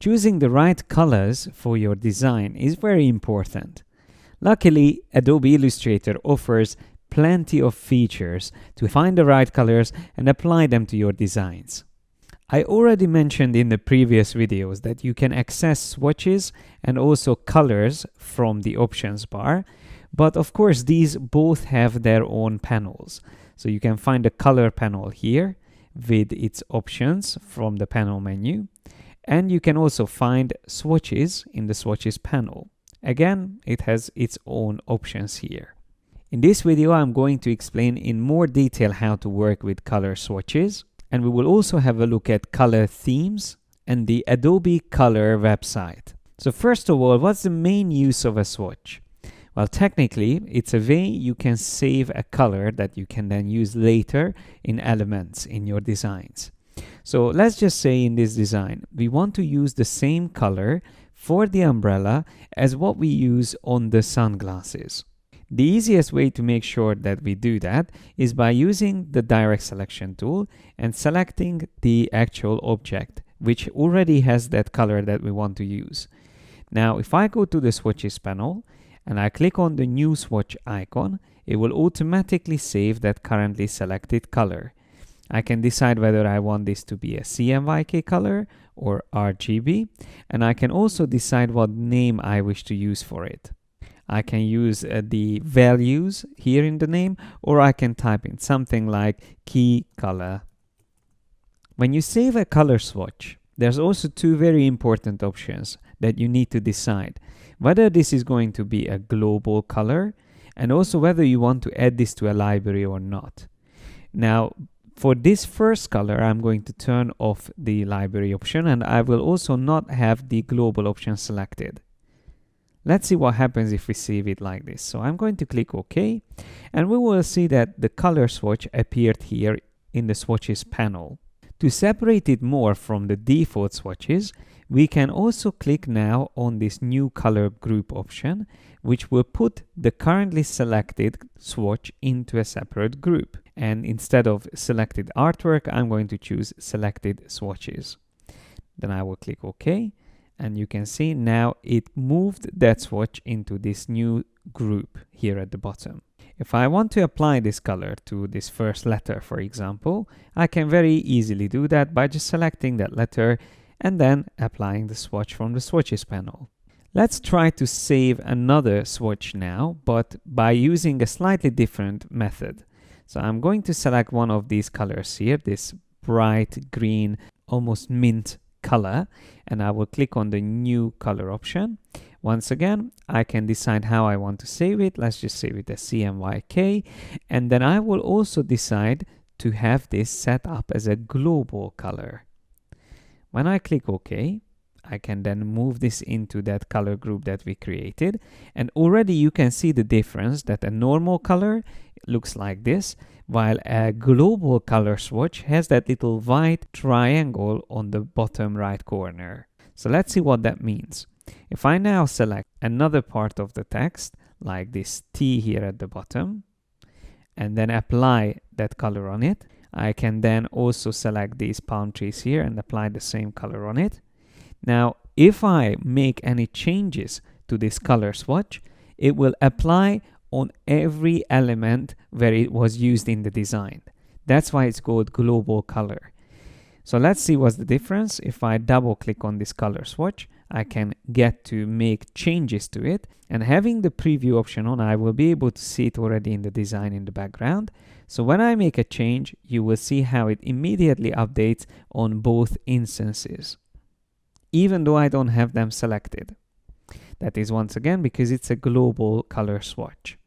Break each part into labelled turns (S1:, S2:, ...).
S1: Choosing the right colors for your design is very important. Luckily, Adobe Illustrator offers plenty of features to find the right colors and apply them to your designs. I already mentioned in the previous videos that you can access swatches and also colors from the options bar, but of course these both have their own panels. So you can find the color panel here with its options from the panel menu, and you can also find swatches in the swatches panel. Again, it has its own options here. In this video, I'm going to explain in more detail how to work with color swatches, and we will also have a look at color themes and the Adobe Color website. So first of all, what's the main use of a swatch? Well, technically, it's a way you can save a color that you can then use later in elements in your designs. So let's just say in this design, we want to use the same color for the umbrella as what we use on the sunglasses. The easiest way to make sure that we do that is by using the direct selection tool and selecting the actual object, which already has that color that we want to use. Now, if I go to the swatches panel and I click on the new swatch icon, it will automatically save that currently selected color. I can decide whether I want this to be a CMYK color or RGB, and I can also decide what name I wish to use for it. I can use the values here in the name, or I can type in something like key color. When you save a color swatch, there's also two very important options that you need to decide. Whether this is going to be a global color, and also whether you want to add this to a library or not. Now, for this first color, I'm going to turn off the library option, and I will also not have the global option selected. Let's see what happens if we save it like this. So I'm going to click OK, and we will see that the color swatch appeared here in the swatches panel. To separate it more from the default swatches, we can also click now on this new color group option, which will put the currently selected swatch into a separate group. And instead of selected artwork, I'm going to choose selected swatches. Then I will click OK. And you can see now it moved that swatch into this new group here at the bottom. If I want to apply this color to this first letter, for example, I can very easily do that by just selecting that letter and then applying the swatch from the swatches panel. Let's try to save another swatch now, but by using a slightly different method. So I'm going to select one of these colors here, this bright green, almost mint color, and I will click on the new color option. Once again, I can decide how I want to save it. Let's just save it as CMYK, and then I will also decide to have this set up as a global color. When I click OK, I can then move this into that color group that we created, and already you can see the difference that a normal color looks like this, while a global color swatch has that little white triangle on the bottom right corner. So let's see what that means. If I now select another part of the text, like this T here at the bottom, and then apply that color on it, I can then also select these palm trees here and apply the same color on it. Now, if I make any changes to this color swatch, it will apply on every element where it was used in the design. That's why it's called global color. So let's see what's the difference. If I double click on this color swatch, I can get to make changes to it, and having the preview option on, I will be able to see it already in the design in the background. So when I make a change, you will see how it immediately updates on both instances, even though I don't have them selected. That is once again because it's a global color swatch.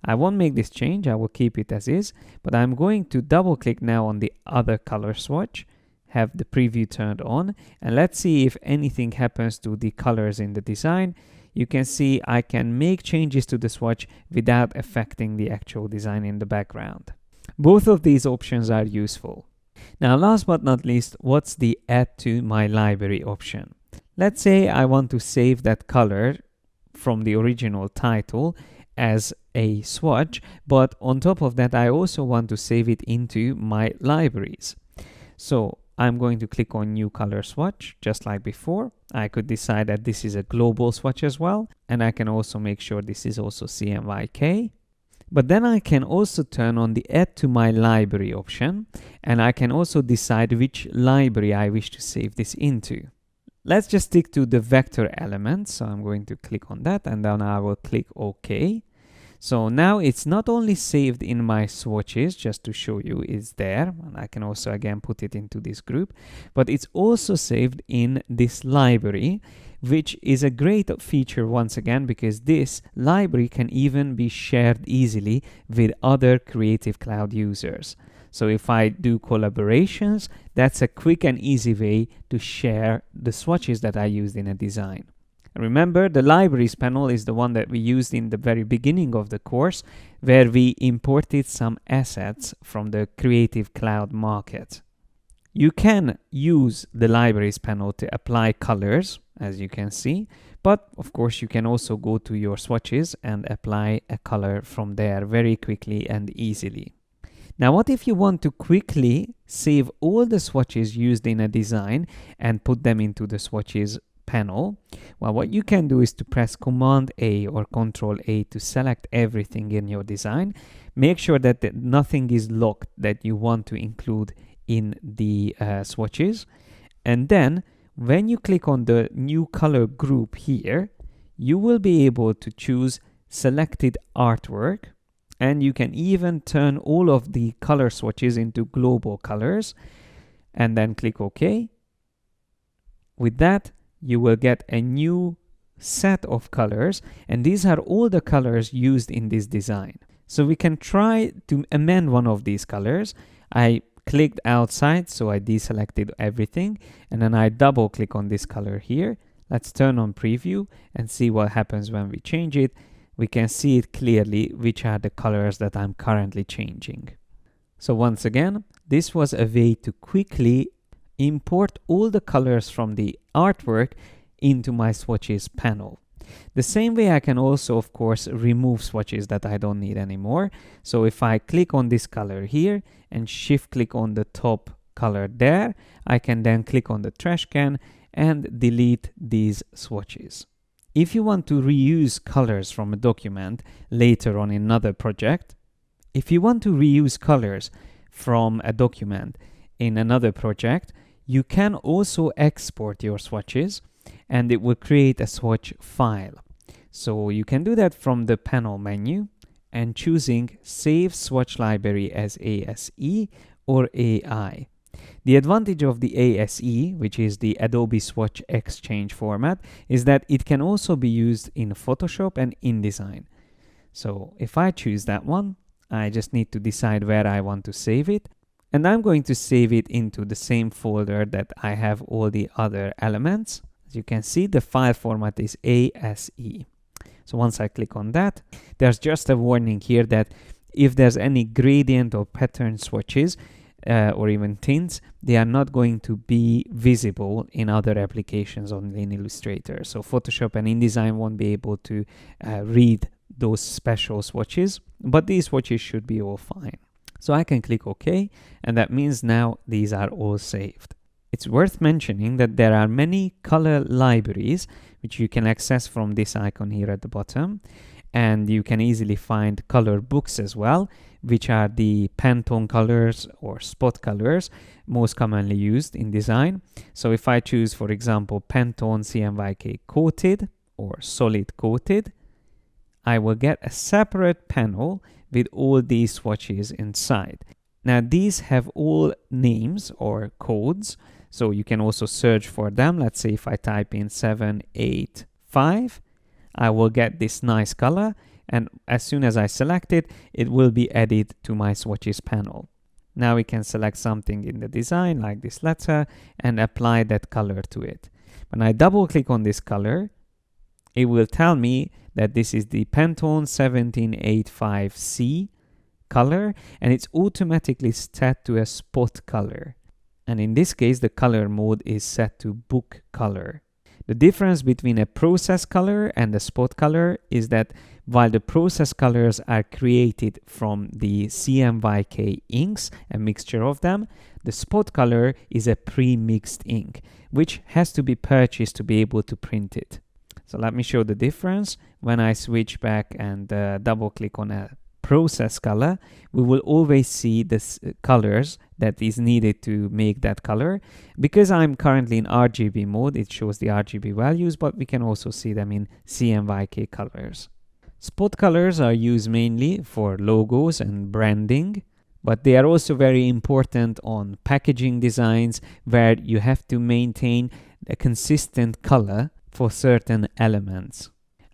S1: I won't make this change, I will keep it as is, but I'm going to double click now on the other color swatch, have the preview turned on, and let's see if anything happens to the colors in the design. You can see I can make changes to the swatch without affecting the actual design in the background. Both of these options are useful. Now, last but not least, what's the add to my library option? Let's say I want to save that color from the original title as a swatch, but on top of that I also want to save it into my libraries. So I'm going to click on new color swatch, just like before. I could decide that this is a global swatch as well, and I can also make sure this is also CMYK. But then I can also turn on the add to my library option, and I can also decide which library I wish to save this into. Let's just stick to the vector element. So I'm going to click on that, and then I will click OK. So now it's not only saved in my swatches, just to show you it's there, and I can also again put it into this group, but it's also saved in this library, which is a great feature once again, because this library can even be shared easily with other Creative Cloud users. So if I do collaborations, that's a quick and easy way to share the swatches that I used in a design. Remember, the libraries panel is the one that we used in the very beginning of the course, where we imported some assets from the Creative Cloud market. You can use the libraries panel to apply colors, as you can see, but of course you can also go to your swatches and apply a color from there very quickly and easily. Now, what if you want to quickly save all the swatches used in a design and put them into the swatches panel? Well, what you can do is to press Command A or Control A to select everything in your design. Make sure that nothing is locked that you want to include in the swatches. And then when you click on the new color group here, you will be able to choose selected artwork, and you can even turn all of the color swatches into global colors, and then click OK. With that, you will get a new set of colors, and these are all the colors used in this design. So we can try to amend one of these colors. I clicked outside, so I deselected everything, and then I double click on this color here. Let's turn on preview and see what happens when we change it. We can see it clearly which are the colors that I'm currently changing. So once again, this was a way to quickly import all the colors from the artwork into my swatches panel. The same way I can also, of course, remove swatches that I don't need anymore. So if I click on this color here and shift click on the top color there, I can then click on the trash can and delete these swatches. If you want to reuse colors from a document later on in another project, if you want to reuse colors from a document in another project, you can also export your swatches, and it will create a swatch file. So you can do that from the panel menu and choosing Save Swatch Library as ASE or AI. The advantage of the ASE, which is the Adobe Swatch Exchange format, is that it can also be used in Photoshop and InDesign. So if I choose that one, I just need to decide where I want to save it. And I'm going to save it into the same folder that I have all the other elements. As you can see, the file format is ASE. So once I click on that, there's just a warning here that if there's any gradient or pattern swatches or even tints, they are not going to be visible in other applications only in Illustrator. So Photoshop and InDesign won't be able to read those special swatches, but these swatches should be all fine. So I can click OK, and that means now these are all saved. It's worth mentioning that there are many color libraries which you can access from this icon here at the bottom, and you can easily find color books as well, which are the Pantone colors or spot colors most commonly used in design. So if I choose, for example, Pantone CMYK coated or solid coated, I will get a separate panel with all these swatches inside. Now these have all names or codes, so you can also search for them. Let's say if I type in 785, I will get this nice color, and as soon as I select it, it will be added to my swatches panel. Now we can select something in the design like this letter and apply that color to it. When I double click on this color, it will tell me that this is the Pantone 1785C color, and it's automatically set to a spot color. And in this case, the color mode is set to book color. The difference between a process color and a spot color is that while the process colors are created from the CMYK inks, a mixture of them, The spot color is a pre-mixed ink, which has to be purchased to be able to print it. So let me show the difference. When I switch back and double click on a process color, we will always see the colors that is needed to make that color. Because I'm currently in RGB mode, it shows the RGB values, but we can also see them in CMYK colors. Spot colors are used mainly for logos and branding, but they are also very important on packaging designs where you have to maintain a consistent color for certain elements.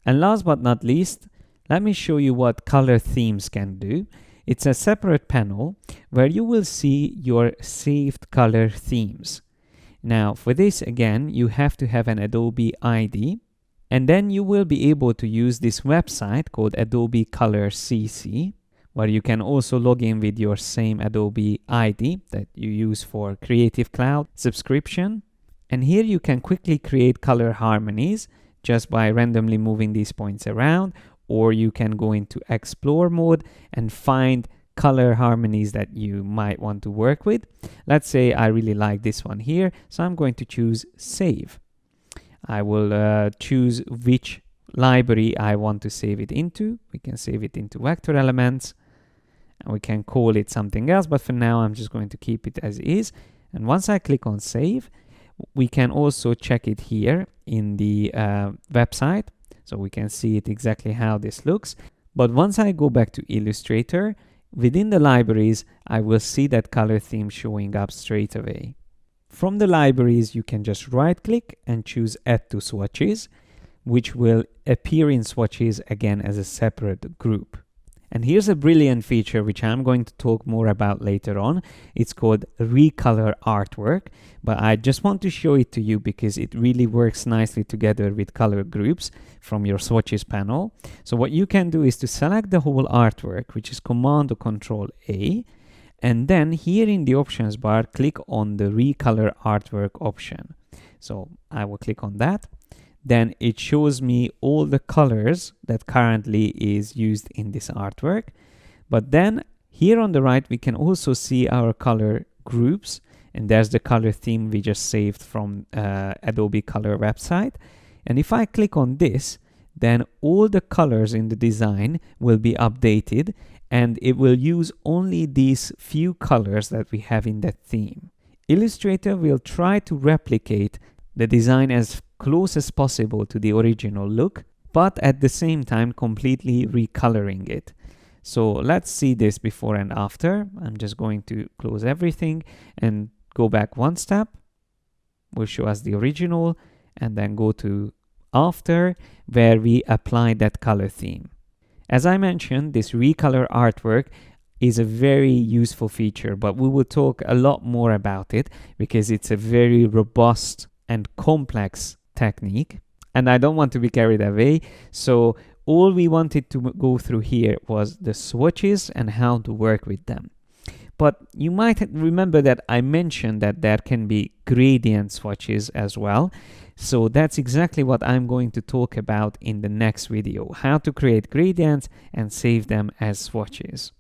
S1: And last but not least, let me show you what color themes can do. It's a separate panel where you will see your saved color themes. Now for this, again, you have to have an Adobe ID, and then you will be able to use this website called Adobe Color CC, where you can also log in with your same Adobe ID that you use for Creative Cloud subscription. And here you can quickly create color harmonies just by randomly moving these points around, or you can go into explore mode and find color harmonies that you might want to work with. Let's say I really like this one here, so I'm going to choose save. I will choose which library I want to save it into. We can save it into vector elements, and we can call it something else, but for now I'm just going to keep it as is. And once I click on save, we can also check it here in the website, so we can see it exactly how this looks. But once I go back to Illustrator, within the libraries, I will see that color theme showing up straight away. From the libraries, you can just right click and choose add to swatches, which will appear in swatches again as a separate group. And here's a brilliant feature which I'm going to talk more about later on. It's called recolor artwork, but I just want to show it to you because it really works nicely together with color groups from your swatches panel. So what you can do is to select the whole artwork, which is Command or Control A, and then here in the options bar, click on the recolor artwork option. So I will click on that. Then it shows me all the colors that currently is used in this artwork. But then here on the right, we can also see our color groups, and there's the color theme we just saved from Adobe Color website. And if I click on this, then all the colors in the design will be updated, and it will use only these few colors that we have in that theme. Illustrator will try to replicate the design as close as possible to the original look, but at the same time completely recoloring it. So let's see this before and after. I'm just going to close everything and go back one step. Will show us the original, and then go to after, where we apply that color theme. As I mentioned, this recolor artwork is a very useful feature, but we will talk a lot more about it because it's a very robust and complex technique, and I don't want to be carried away. So all we wanted to go through here was the swatches and how to work with them. But you might remember that I mentioned that there can be gradient swatches as well. So that's exactly what I'm going to talk about in the next video, how to create gradients and save them as swatches.